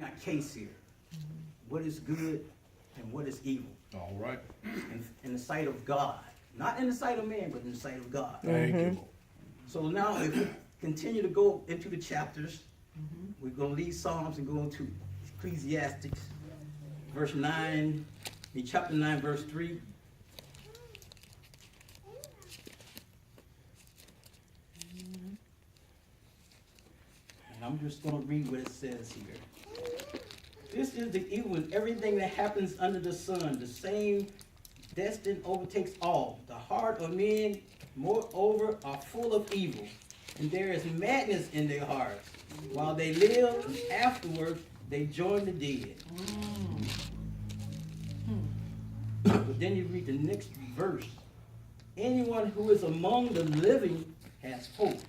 Our case here. What is good and what is evil All right. in the sight of God. Not in the sight of man, but in the sight of God. Thank you, Lord. So now if we continue to go into the chapters, we're going to leave Psalms and go into Ecclesiastes, chapter 9, verse 3. And I'm just going to read what it says here. This is the evil in everything that happens under the sun. The same destiny overtakes all. The heart of men, moreover, are full of evil, and there is madness in their hearts. While they live, and afterwards they join the dead. But then you read the next verse. Anyone who is among the living has hope.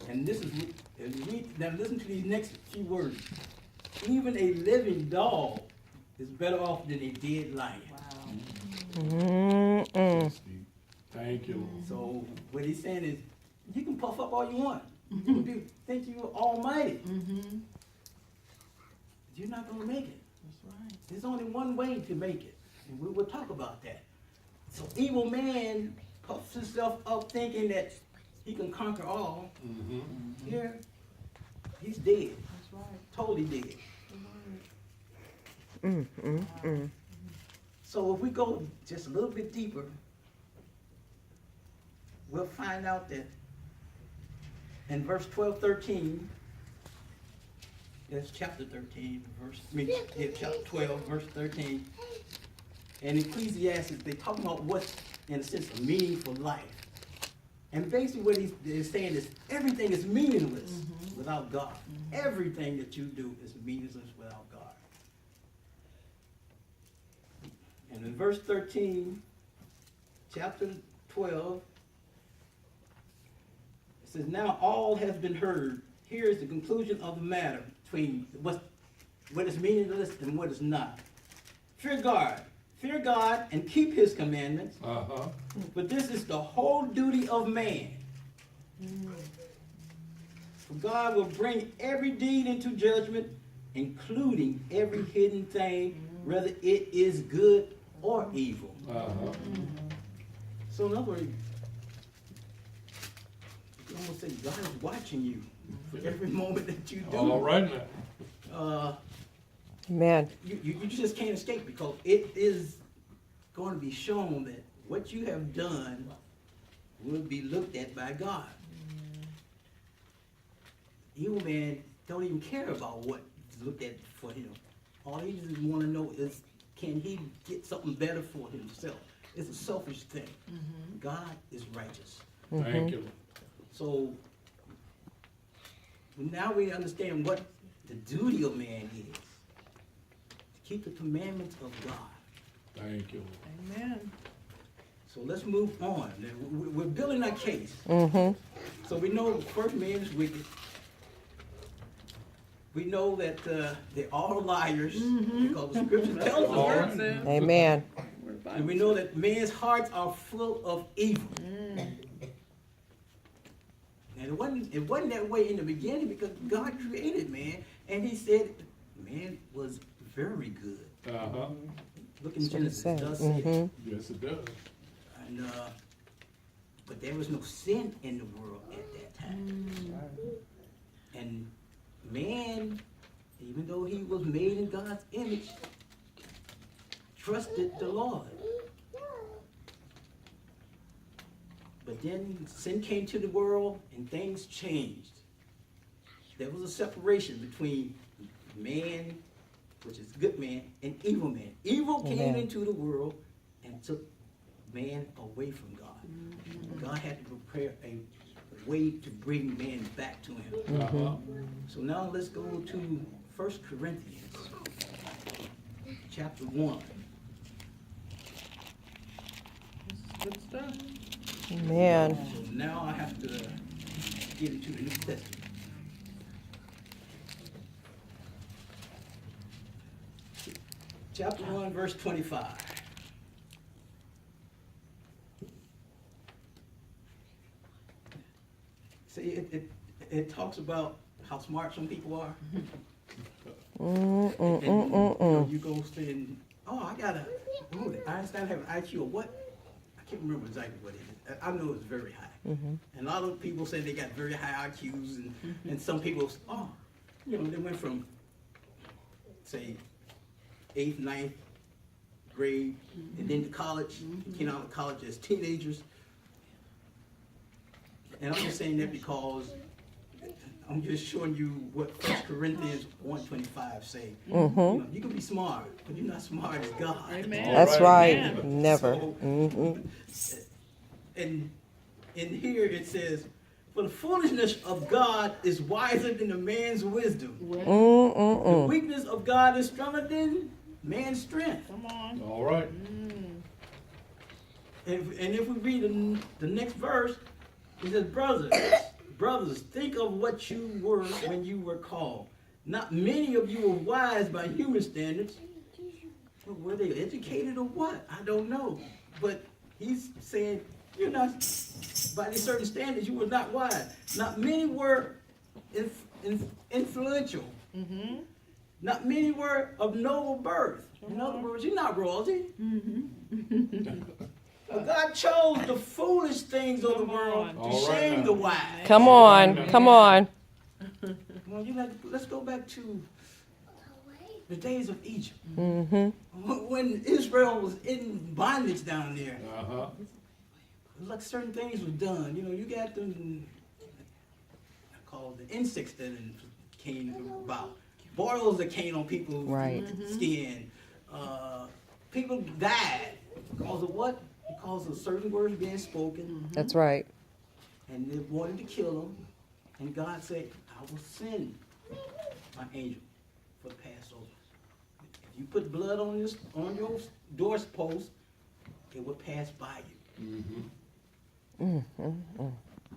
And this is, now listen to these next few words. Even a living dog is better off than a dead lion. Wow. Thank you, Lord. So what he's saying is, you can puff up all you want. You can think you're almighty. You're not going to make it. That's right. There's only one way to make it. And we will talk about that. So evil man puffs himself up thinking that he can conquer all. Here, he's dead. That's right. Totally dead. Wow. So if we go just a little bit deeper, we'll find out that in verse 12, 13, that's chapter 13, chapter 12, verse 13, and Ecclesiastes, they talk about what's, in a sense, a meaningful life. And basically what he's saying is everything is meaningless without God. Everything that you do is meaningless without God. And in verse 13, chapter 12, it says, now all has been heard. Here is the conclusion of the matter between what is meaningless and what is not. Fear God and keep his commandments. But this is the whole duty of man. For God will bring every deed into judgment, including every hidden thing, whether it is good or evil. So in other words, you can almost say God is watching you for every moment that you do. All right now. Man. You just can't escape, because it is going to be shown that what you have done will be looked at by God. Evil man don't even care about what is looked at for him. All he just want to know is, can he get something better for himself? It's a selfish thing. God is righteous. Thank you. So now we understand what the duty of man is. To keep the commandments of God. Thank you, Lord. Amen. So let's move on. Now, we're building our case. So we know the first man is wicked. We know that they're all liars, because the scripture tells All us right. that. Amen. And we know that men's hearts are full of evil. And it wasn't that way in the beginning, because God created man, and he said man was very good. Look in Genesis, it does say that. Yes, it does. And, but there was no sin in the world at that time. And man, even though he was made in God's image, trusted the Lord. But then sin came to the world and things changed. There was a separation between man, which is good man, and evil man. Evil came into the world and took man away from God. God had to prepare a way to bring man back to him. So now let's go to 1 Corinthians, chapter 1. Good stuff. So Man. now I have to get into the New Testament. Chapter 1, verse 25. See, it talks about how smart some people are. You go saying, oh, Einstein have an IQ of what? I can't remember exactly what it is. I know it's very high. And a lot of people say they got very high IQs, and some people, they went from, say, 8th, 9th grade, and then to college, came out of college as teenagers. And I'm just saying that because I'm just showing you what 1 Corinthians 1:25 say. You can be smart, but you're not smart as God. Amen. That's right. Amen. Never. So, and in here it says, for the foolishness of God is wiser than a man's wisdom. The weakness of God is stronger than man's strength. Come on. All right. And if we read the next verse, it says, brothers, think of what you were when you were called. Not many of you were wise by human standards. Were they educated or what? I don't know. But he's saying, you're not, by these certain standards, you were not wise. Not many were influential. Not many were of noble birth. In other words, you're not royalty. But God chose the foolish things of the world to shame the wise. Come on. Come on. Well, let's go back to the days of Egypt. When Israel was in bondage down there. Like certain things were done. You got them, I call it the insects that came about. Boils that came on people's skin. People died because of what? Because of certain words being spoken. That's right. And they wanted to kill them. And God said, I will send my angel for the Passover. If you put blood on your doorpost, it will pass by you.